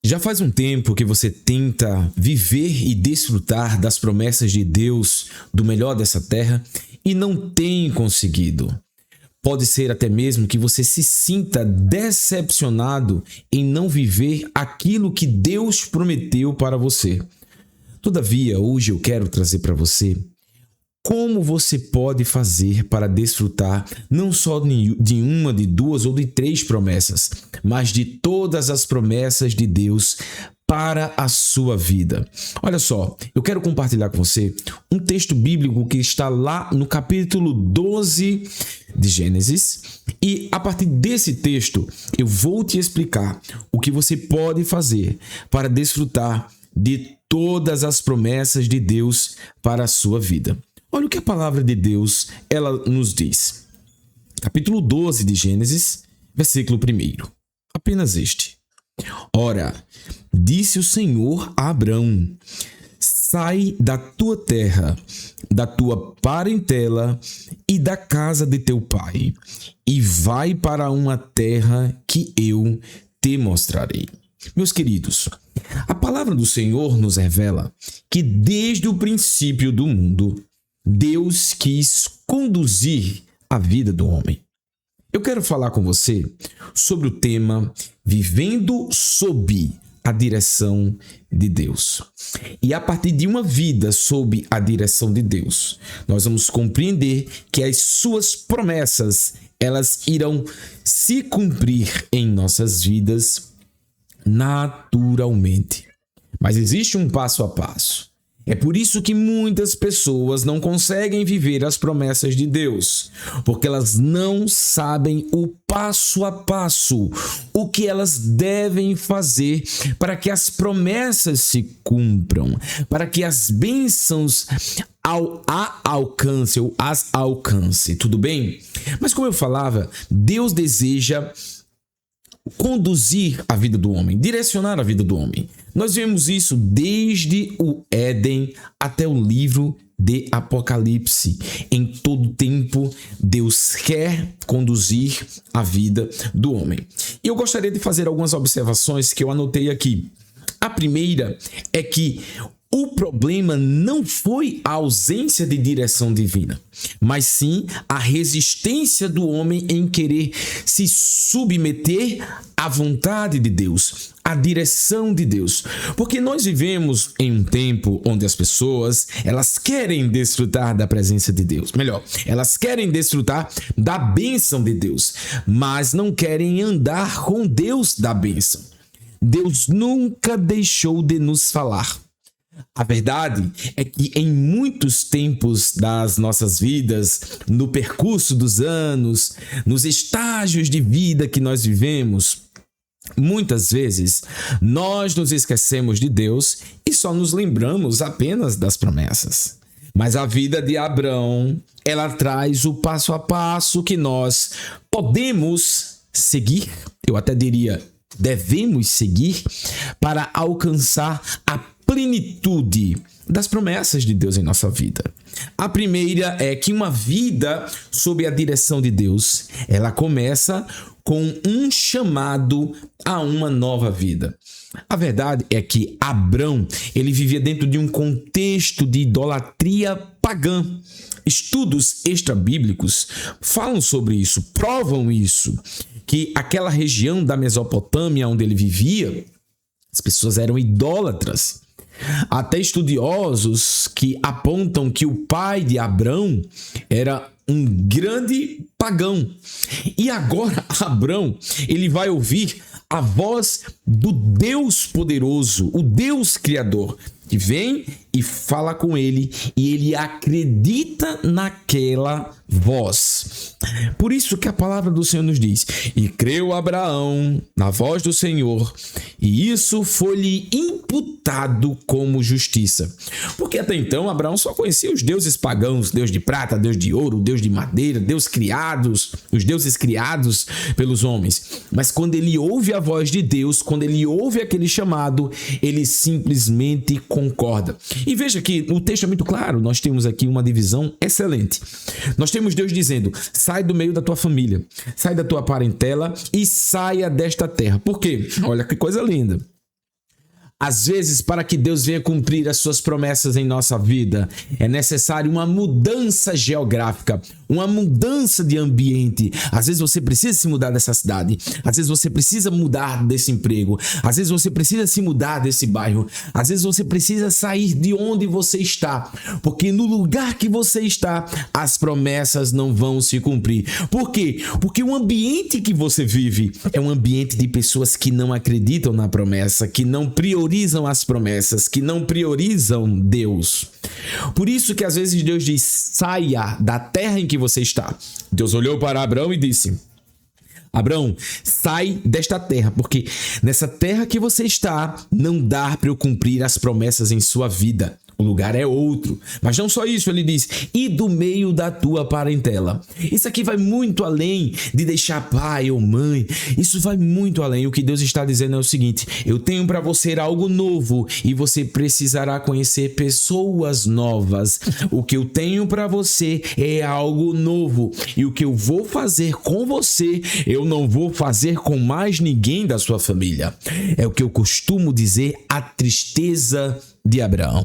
Já faz um tempo que você tenta viver e desfrutar das promessas de Deus, do melhor dessa terra, e não tem conseguido. Pode ser até mesmo que você se sinta decepcionado em não viver aquilo que Deus prometeu para você. Todavia, hoje eu quero trazer para você como você pode fazer para desfrutar não só de uma, de duas ou de três promessas, mas de todas as promessas de Deus para a sua vida. Olha só, eu quero compartilhar com você um texto bíblico que está lá no capítulo 12 de Gênesis, e a partir desse texto eu vou te explicar o que você pode fazer para desfrutar de todas as promessas de Deus para a sua vida. Olha o que a palavra de Deus ela nos diz. Capítulo 12 de Gênesis, versículo 1. Apenas este. Ora, disse o Senhor a Abrão: sai da tua terra, da tua parentela e da casa de teu pai, e vai para uma terra que eu te mostrarei. Meus queridos, a palavra do Senhor nos revela que desde o princípio do mundo, Deus quis conduzir a vida do homem. Eu quero falar com você sobre o tema Vivendo sob a direção de Deus. E a partir de uma vida sob a direção de Deus, nós vamos compreender que as suas promessas, elas irão se cumprir em nossas vidas naturalmente. Mas existe um passo a passo. É por isso que muitas pessoas não conseguem viver as promessas de Deus, porque elas não sabem o passo a passo, o que elas devem fazer para que as promessas se cumpram, para que as bênçãos as alcance, tudo bem? Mas como eu falava, Deus deseja conduzir a vida do homem, direcionar a vida do homem. Nós vemos isso desde o Éden até o livro de Apocalipse. Em todo tempo, Deus quer conduzir a vida do homem. E eu gostaria de fazer algumas observações que eu anotei aqui. A primeira é que o problema não foi a ausência de direção divina, mas sim a resistência do homem em querer se submeter à vontade de Deus, à direção de Deus. Porque nós vivemos em um tempo onde as pessoas, elas querem desfrutar da presença de Deus. Melhor, elas querem desfrutar da bênção de Deus, mas não querem andar com Deus da bênção. Deus nunca deixou de nos falar. A verdade é que em muitos tempos das nossas vidas, no percurso dos anos, nos estágios de vida que nós vivemos, muitas vezes nós nos esquecemos de Deus e só nos lembramos apenas das promessas. Mas a vida de Abrão, ela traz o passo a passo que nós podemos seguir, eu até diria, devemos seguir para alcançar a plenitude das promessas de Deus em nossa vida. A primeira é que uma vida sob a direção de Deus, ela começa com um chamado a uma nova vida. A verdade é que Abrão, ele vivia dentro de um contexto de idolatria pagã. Estudos extrabíblicos falam sobre isso, provam isso, que aquela região da Mesopotâmia onde ele vivia, as pessoas eram idólatras. Até estudiosos que apontam que o pai de Abrão era um grande pagão. E agora Abrão, ele vai ouvir a voz do Deus poderoso, o Deus criador, que vem e fala com ele, e ele acredita naquela voz. Por isso que a palavra do Senhor nos diz: e creu Abraão na voz do Senhor, e isso foi-lhe imputado como justiça. Porque até então Abraão só conhecia os deuses pagãos, Deus de prata, Deus de ouro, Deus de madeira, os deuses criados pelos homens. Mas quando ele ouve a voz de Deus, quando ele ouve aquele chamado, ele simplesmente concorda. E veja que o texto é muito claro, nós temos aqui uma divisão excelente. Nós temos Deus dizendo: sai do meio da tua família, sai da tua parentela e saia desta terra. Por quê? Olha que coisa linda. Às vezes, para que Deus venha cumprir as suas promessas em nossa vida, é necessário uma mudança geográfica, uma mudança de ambiente. Às vezes você precisa se mudar dessa cidade, às vezes você precisa mudar desse emprego, às vezes você precisa se mudar desse bairro, às vezes você precisa sair de onde você está, porque no lugar que você está, as promessas não vão se cumprir. Por quê? Porque o ambiente que você vive é um ambiente de pessoas que não acreditam na promessa, que não priorizam as promessas, que não priorizam Deus. Por isso que às vezes Deus diz: saia da terra em que você está. Deus olhou para Abraão e disse: Abraão, sai desta terra, porque nessa terra que você está, não dá para eu cumprir as promessas em sua vida. O lugar é outro. Mas não só isso, ele diz: e do meio da tua parentela. Isso aqui vai muito além de deixar pai ou mãe. Isso vai muito além. O que Deus está dizendo é o seguinte: eu tenho para você algo novo e você precisará conhecer pessoas novas. O que eu tenho para você é algo novo. E o que eu vou fazer com você, eu não vou fazer com mais ninguém da sua família. É o que eu costumo dizer, a tristeza de Abraão.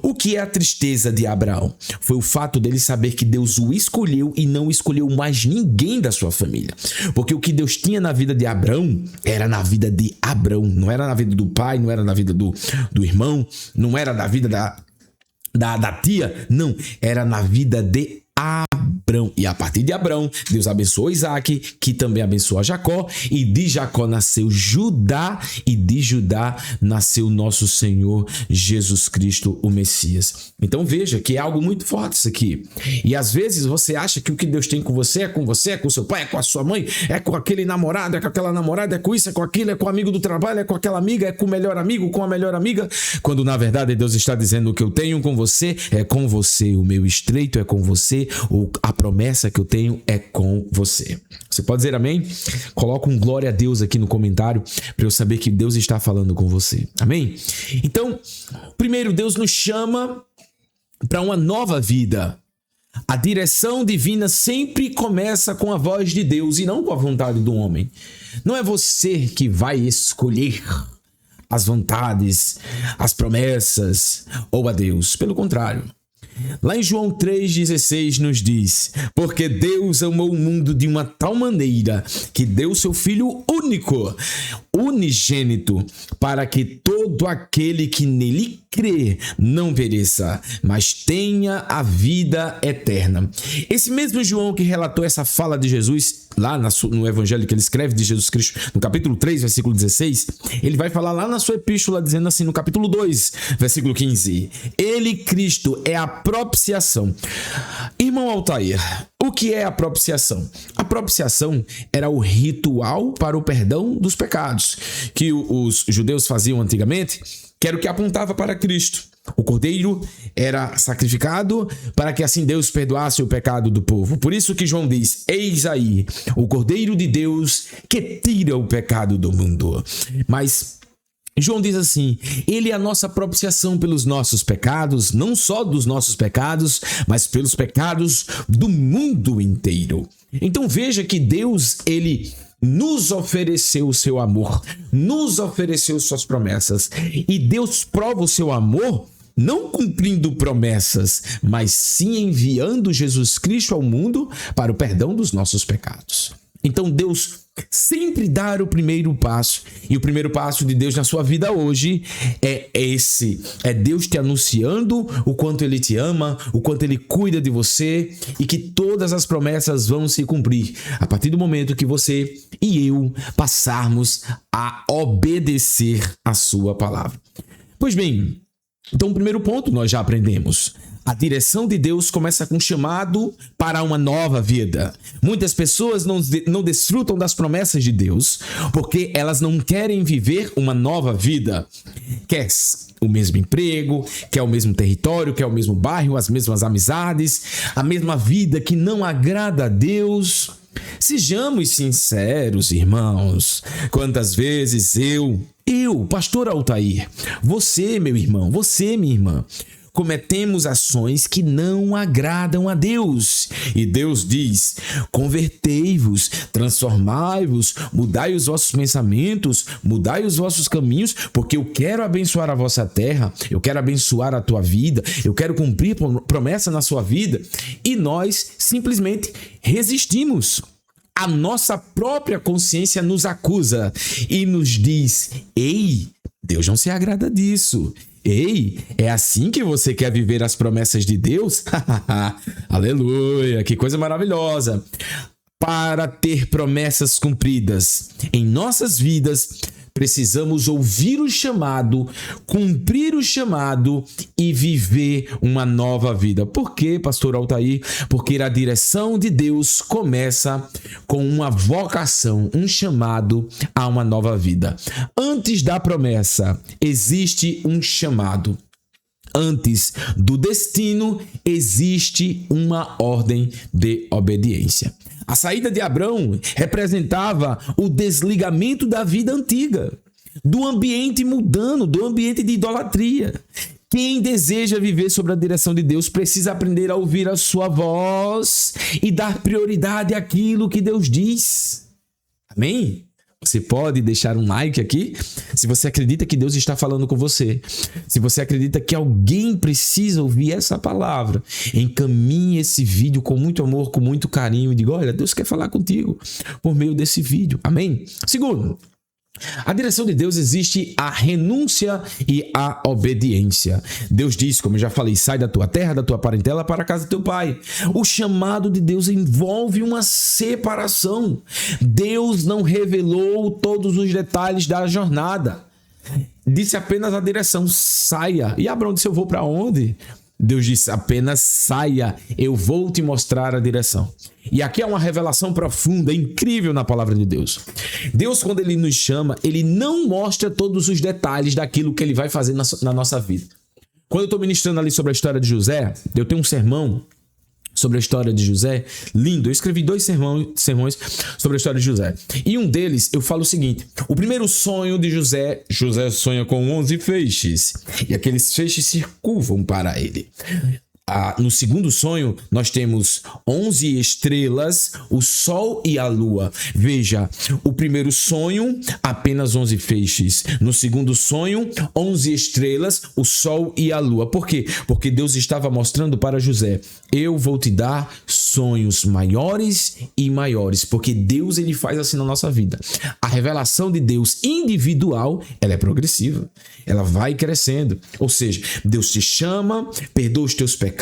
O que é a tristeza de Abraão? Foi o fato dele saber que Deus o escolheu e não escolheu mais ninguém da sua família. Porque o que Deus tinha na vida de Abraão era na vida de Abraão. Não era na vida do pai, não era na vida do irmão, não era na vida da tia. Não, era na vida de Abraão. E a partir de Abraão, Deus abençoou Isaac, que também abençoou Jacó, e de Jacó nasceu Judá, e de Judá nasceu nosso Senhor Jesus Cristo, o Messias. Então veja que é algo muito forte isso aqui. E às vezes você acha que o que Deus tem com você, é com seu pai, é com a sua mãe, é com aquele namorado, é com aquela namorada, é com isso, é com aquilo, é com o amigo do trabalho, é com aquela amiga, é com o melhor amigo, com a melhor amiga, quando na verdade Deus está dizendo: o que eu tenho com você é com você, o meu estreito é com você, a promessa que eu tenho é com você. Você pode dizer amém? Coloca um glória a Deus aqui no comentário para eu saber que Deus está falando com você. Amém? Então, primeiro, Deus nos chama para uma nova vida. A direção divina sempre começa com a voz de Deus e não com a vontade do homem. Não é você que vai escolher as vontades, as promessas ou a Deus. Pelo contrário. Lá em João 3,16 nos diz: porque Deus amou o mundo de uma tal maneira que deu seu Filho único, unigênito, para que todo aquele que nele crê não pereça, mas tenha a vida eterna. Esse mesmo João que relatou essa fala de Jesus, lá no evangelho que ele escreve de Jesus Cristo, no capítulo 3, versículo 16, ele vai falar lá na sua epístola, dizendo assim, no capítulo 2, versículo 15, ele, Cristo, é a propiciação. Irmão Altair, o que é a propiciação? A propiciação era o ritual para o perdão dos pecados que os judeus faziam antigamente, que era o que apontava para Cristo. O cordeiro era sacrificado para que assim Deus perdoasse o pecado do povo. Por isso que João diz: eis aí o cordeiro de Deus que tira o pecado do mundo. Mas João diz assim: ele é a nossa propiciação pelos nossos pecados, não só dos nossos pecados, mas pelos pecados do mundo inteiro. Então veja que Deus, ele nos ofereceu o seu amor, nos ofereceu suas promessas. E Deus prova o seu amor não cumprindo promessas, mas sim enviando Jesus Cristo ao mundo para o perdão dos nossos pecados. Então Deus sempre dá o primeiro passo. E o primeiro passo de Deus na sua vida hoje é esse. É Deus te anunciando o quanto Ele te ama, o quanto Ele cuida de você e que todas as promessas vão se cumprir a partir do momento que você e eu passarmos a obedecer a sua palavra. Pois bem, então o primeiro ponto nós já aprendemos. A direção de Deus começa com um chamado para uma nova vida. Muitas pessoas não desfrutam das promessas de Deus porque elas não querem viver uma nova vida. Quer o mesmo emprego, quer o mesmo território, quer o mesmo bairro, as mesmas amizades, a mesma vida que não agrada a Deus. Sejamos sinceros, irmãos. Quantas vezes eu, pastor Altair, você, meu irmão, você, minha irmã, cometemos ações que não agradam a Deus. E Deus diz: convertei-vos, transformai-vos, mudai os vossos pensamentos, mudai os vossos caminhos, porque eu quero abençoar a vossa terra, eu quero abençoar a tua vida, eu quero cumprir promessa na sua vida. E nós simplesmente resistimos. A nossa própria consciência nos acusa e nos diz: ei, Deus não se agrada disso. Ei, é assim que você quer viver as promessas de Deus? Aleluia, que coisa maravilhosa! Para ter promessas cumpridas em nossas vidas, precisamos ouvir o chamado, cumprir o chamado e viver uma nova vida. Por quê, pastor Altair? Porque a direção de Deus começa com uma vocação, um chamado a uma nova vida. Antes da promessa, existe um chamado. Antes do destino, existe uma ordem de obediência. A saída de Abrão representava o desligamento da vida antiga, do ambiente mundano, do ambiente de idolatria. Quem deseja viver sob a direção de Deus precisa aprender a ouvir a sua voz e dar prioridade àquilo que Deus diz. Amém? Você pode deixar um like aqui se você acredita que Deus está falando com você. Se você acredita que alguém precisa ouvir essa palavra, encaminhe esse vídeo com muito amor, com muito carinho e diga: olha, Deus quer falar contigo por meio desse vídeo. Amém? Segundo, a direção de Deus existe a renúncia e a obediência. Deus diz, como eu já falei: sai da tua terra, da tua parentela para a casa do teu pai. O chamado de Deus envolve uma separação. Deus não revelou todos os detalhes da jornada. Disse apenas a direção: saia. E Abraão disse: eu vou para onde? Deus disse: apenas saia, eu vou te mostrar a direção. E aqui é uma revelação profunda, incrível na palavra de Deus. Deus, quando Ele nos chama, Ele não mostra todos os detalhes daquilo que Ele vai fazer na nossa vida. Quando eu estou ministrando ali sobre a história de José, eu tenho um sermão sobre a história de José, lindo. Eu escrevi 2 sermões sobre a história de José. E um deles, eu falo o seguinte: o primeiro sonho de José sonha com 11 feixes. E aqueles feixes se curvam para ele. No segundo sonho, nós temos 11 estrelas, o sol e a lua. Veja, o primeiro sonho, apenas 11 feixes. No segundo sonho, 11 estrelas, o sol e a lua. Por quê? Porque Deus estava mostrando para José: eu vou te dar sonhos maiores e maiores. Porque Deus, Ele faz assim na nossa vida. A revelação de Deus individual, ela é progressiva. Ela vai crescendo. Ou seja, Deus te chama, perdoa os teus pecados,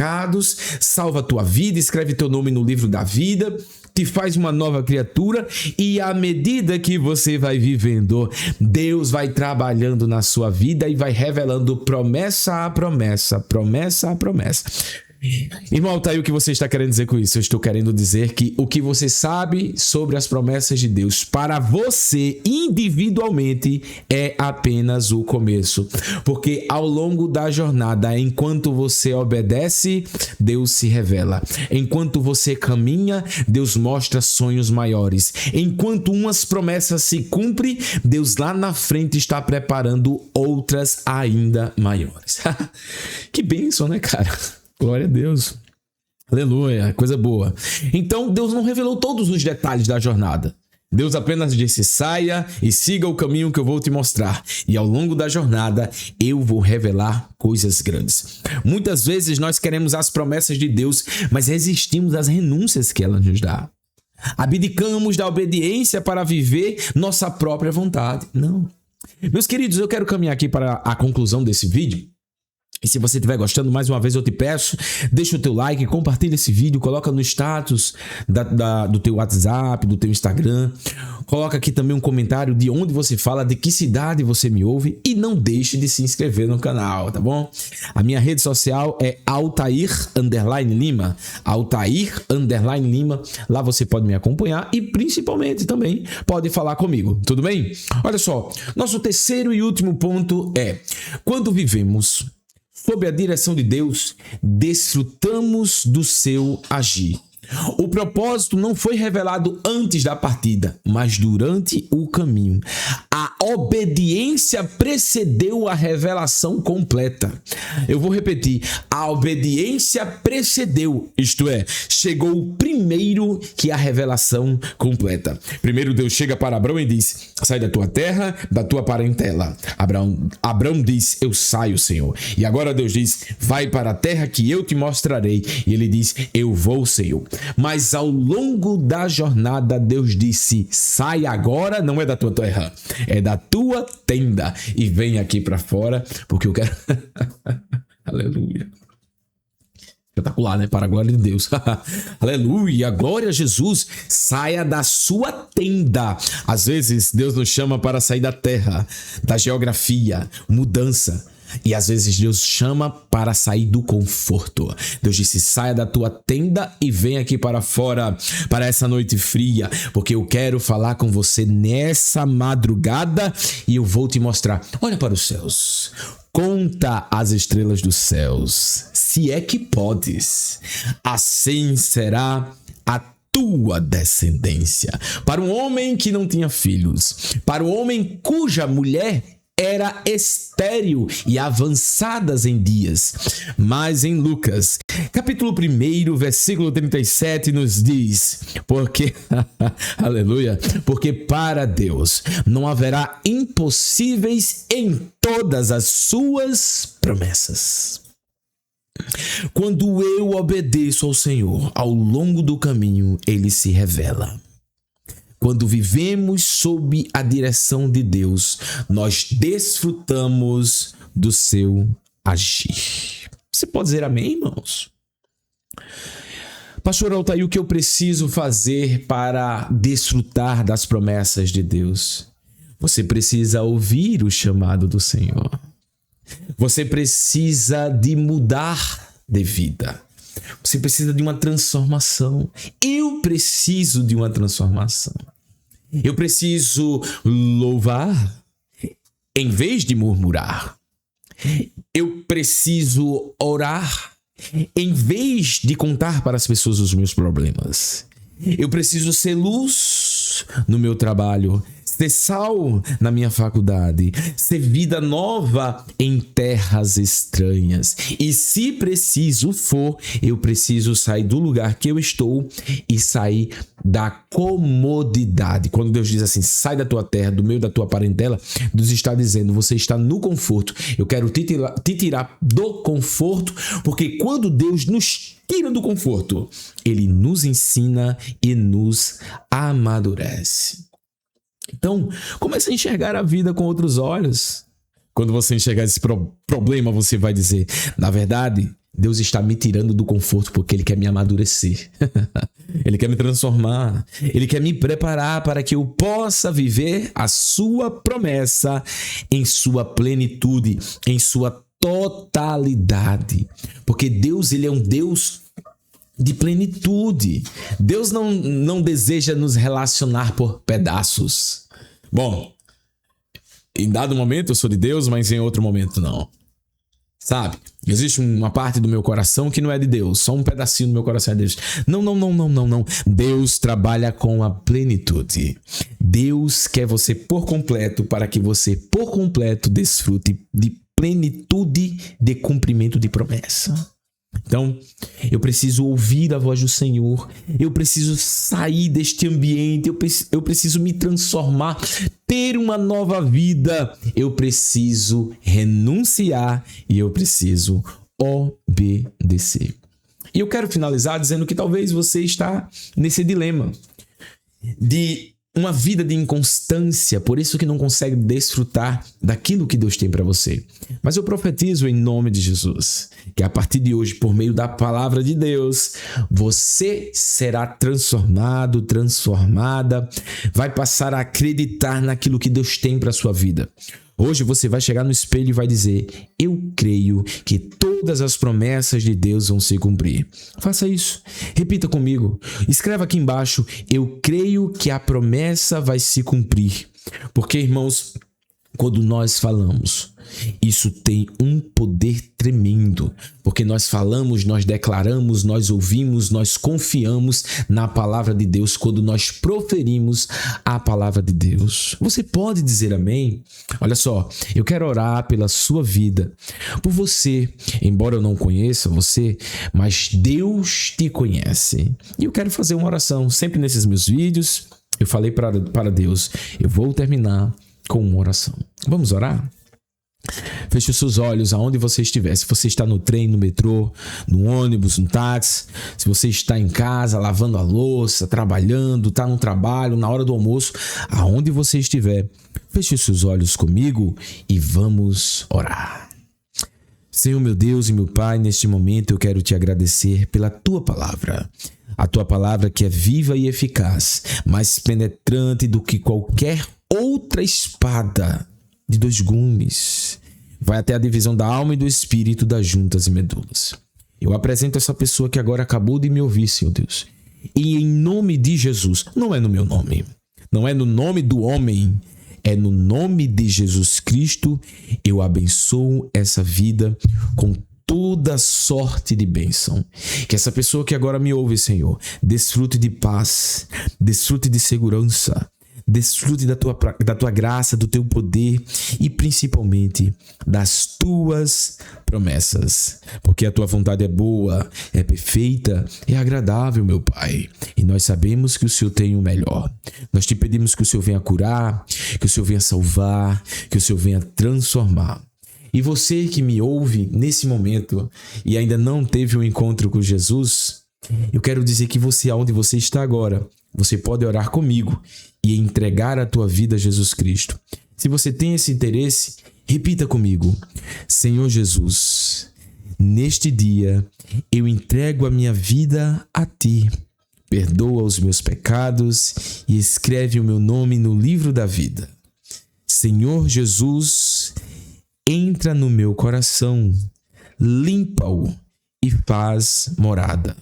salva a tua vida, escreve teu nome no livro da vida, te faz uma nova criatura, e à medida que você vai vivendo, Deus vai trabalhando na sua vida e vai revelando promessa a promessa, promessa a promessa. Irmão, tá aí o que você está querendo dizer com isso? Eu estou querendo dizer que o que você sabe sobre as promessas de Deus para você individualmente é apenas o começo. Porque ao longo da jornada, enquanto você obedece, Deus se revela. Enquanto você caminha, Deus mostra sonhos maiores. Enquanto umas promessas se cumprem, Deus lá na frente está preparando outras ainda maiores. Que bênção, né, cara? Glória a Deus. Aleluia, coisa boa. Então, Deus não revelou todos os detalhes da jornada. Deus apenas disse: saia e siga o caminho que eu vou te mostrar. E ao longo da jornada, eu vou revelar coisas grandes. Muitas vezes nós queremos as promessas de Deus, mas resistimos às renúncias que ela nos dá. Abdicamos da obediência para viver nossa própria vontade. Não. Meus queridos, eu quero caminhar aqui para a conclusão desse vídeo. E se você estiver gostando, mais uma vez eu te peço, deixa o teu like, compartilha esse vídeo, coloca no status do teu WhatsApp, do teu Instagram. Coloca aqui também um comentário de onde você fala, de que cidade você me ouve, e não deixe de se inscrever no canal, tá bom? A minha rede social é Altair_Lima, Altair_Lima. Lá você pode me acompanhar e principalmente também pode falar comigo, tudo bem? Olha só, nosso terceiro e último ponto é: quando vivemos sob a direção de Deus, desfrutamos do seu agir. O propósito não foi revelado antes da partida, mas durante o caminho. A obediência precedeu a revelação completa. Eu vou repetir. A obediência precedeu, isto é, chegou primeiro que a revelação completa. Primeiro Deus chega para Abraão e diz: sai da tua terra, da tua parentela. Abraão diz: eu saio, Senhor. E agora Deus diz: vai para a terra que eu te mostrarei. E ele diz: eu vou, Senhor. Mas ao longo da jornada, Deus disse: sai agora, não é da tua terra, é da tua tenda. E vem aqui para fora, porque eu quero... Aleluia. Espetacular, né? Para a glória de Deus. Aleluia, glória a Jesus. Saia da sua tenda. Às vezes Deus nos chama para sair da terra, da geografia, mudança. E às vezes Deus chama para sair do conforto. Deus disse: saia da tua tenda e vem aqui para fora, para essa noite fria, porque eu quero falar com você nessa madrugada e eu vou te mostrar. Olha para os céus. Conta as estrelas dos céus, se é que podes. Assim será a tua descendência. Para um homem que não tinha filhos, para um homem cuja mulher era estéril e avançadas em dias. Mas em Lucas, capítulo 1, versículo 37, nos diz: porque, aleluia, porque para Deus não haverá impossíveis em todas as suas promessas. Quando eu obedeço ao Senhor, ao longo do caminho, Ele se revela. Quando vivemos sob a direção de Deus, nós desfrutamos do seu agir. Você pode dizer amém, irmãos? Pastor Altair, o que eu preciso fazer para desfrutar das promessas de Deus? Você precisa ouvir o chamado do Senhor. Você precisa de mudar de vida. Você precisa de uma transformação. Eu preciso de uma transformação. Eu preciso louvar em vez de murmurar. Eu preciso orar em vez de contar para as pessoas os meus problemas. Eu preciso ser luz no meu trabalho, ser sal na minha faculdade, ser vida nova em terras estranhas. E se preciso for, eu preciso sair do lugar que eu estou e sair da comodidade. Quando Deus diz assim: sai da tua terra, do meio da tua parentela, Deus está dizendo: você está no conforto. Eu quero te tirar do conforto, porque quando Deus nos tira do conforto, Ele nos ensina e nos amadurece. Então, comece a enxergar a vida com outros olhos. Quando você enxergar esse problema, você vai dizer: na verdade, Deus está me tirando do conforto porque Ele quer me amadurecer. Ele quer me transformar. Ele quer me preparar para que eu possa viver a sua promessa em sua plenitude, em sua totalidade. Porque Deus, Ele é um Deus de plenitude. Deus não deseja nos relacionar por pedaços. Bom, em dado momento eu sou de Deus, mas em outro momento não. Sabe? Existe uma parte do meu coração que não é de Deus. Só um pedacinho do meu coração é de Deus. Não. Deus trabalha com a plenitude. Deus quer você por completo para que você por completo desfrute de plenitude de cumprimento de promessa. Então, eu preciso ouvir a voz do Senhor, eu preciso sair deste ambiente, eu preciso me transformar, ter uma nova vida, eu preciso renunciar e eu preciso obedecer. E eu quero finalizar dizendo que talvez você está nesse dilema de uma vida de inconstância, por isso que não consegue desfrutar daquilo que Deus tem para você. Mas eu profetizo em nome de Jesus que a partir de hoje, por meio da palavra de Deus, você será transformado, transformada, vai passar a acreditar naquilo que Deus tem para sua vida. Hoje você vai chegar no espelho e vai dizer: eu creio que todas as promessas de Deus vão se cumprir. Faça isso. Repita comigo. Escreva aqui embaixo: eu creio que a promessa vai se cumprir. Porque, irmãos, Quando nós falamos, isso tem um poder tremendo, porque nós falamos, nós declaramos, nós ouvimos, nós confiamos na palavra de Deus quando nós proferimos a palavra de Deus. Você pode dizer amém? Olha só, eu quero orar pela sua vida, por você, embora eu não conheça você, mas Deus te conhece. E eu quero fazer uma oração, sempre nesses meus vídeos, eu falei para Deus, eu vou terminar com uma oração. Vamos orar? Feche os seus olhos aonde você estiver. Se você está no trem, no metrô, no ônibus, no táxi, se você está em casa, lavando a louça, trabalhando, está no trabalho, na hora do almoço, aonde você estiver, feche os seus olhos comigo e vamos orar. Senhor, meu Deus e meu Pai, neste momento eu quero te agradecer pela tua palavra. A tua palavra que é viva e eficaz, mais penetrante do que qualquer outra espada de 2 gumes. Vai até a divisão da alma e do espírito, das juntas e medulas. Eu apresento essa pessoa que agora acabou de me ouvir, Senhor Deus. E em nome de Jesus, não é no meu nome, não é no nome do homem, é no nome de Jesus Cristo, eu abençoo essa vida com toda sorte de bênção. Que essa pessoa que agora me ouve, Senhor, desfrute de paz, desfrute de segurança, desfrute da tua graça, do teu poder e principalmente das tuas promessas. Porque a tua vontade é boa, é perfeita, é agradável, meu Pai. E nós sabemos que o Senhor tem o melhor. Nós te pedimos que o Senhor venha curar, que o Senhor venha salvar, que o Senhor venha transformar. E você que me ouve nesse momento e ainda não teve um encontro com Jesus, eu quero dizer que você, aonde você está agora, você pode orar comigo e entregar a tua vida a Jesus Cristo. Se você tem esse interesse, repita comigo: Senhor Jesus, neste dia eu entrego a minha vida a ti. Perdoa os meus pecados e escreve o meu nome no livro da vida. Senhor Jesus, entra no meu coração, limpa-o e faz morada.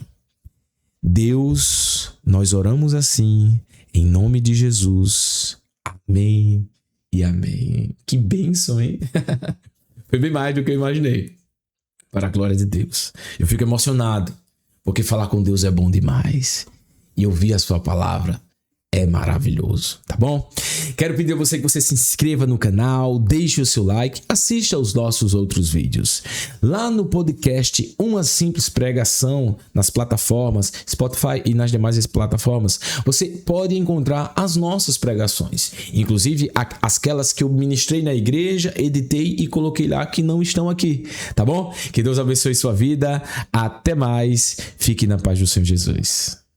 Deus, nós oramos assim, em nome de Jesus. Amém e amém. Que bênção, hein? Foi bem mais do que eu imaginei. Para a glória de Deus. Eu fico emocionado, porque falar com Deus é bom demais. E ouvir a sua palavra é maravilhoso, tá bom? Quero pedir a você que você se inscreva no canal, deixe o seu like, assista aos nossos outros vídeos. Lá no podcast Uma Simples Pregação, nas plataformas Spotify e nas demais plataformas, você pode encontrar as nossas pregações, inclusive aquelas que eu ministrei na igreja, editei e coloquei lá que não estão aqui, tá bom? Que Deus abençoe sua vida, até mais, fique na paz do Senhor Jesus.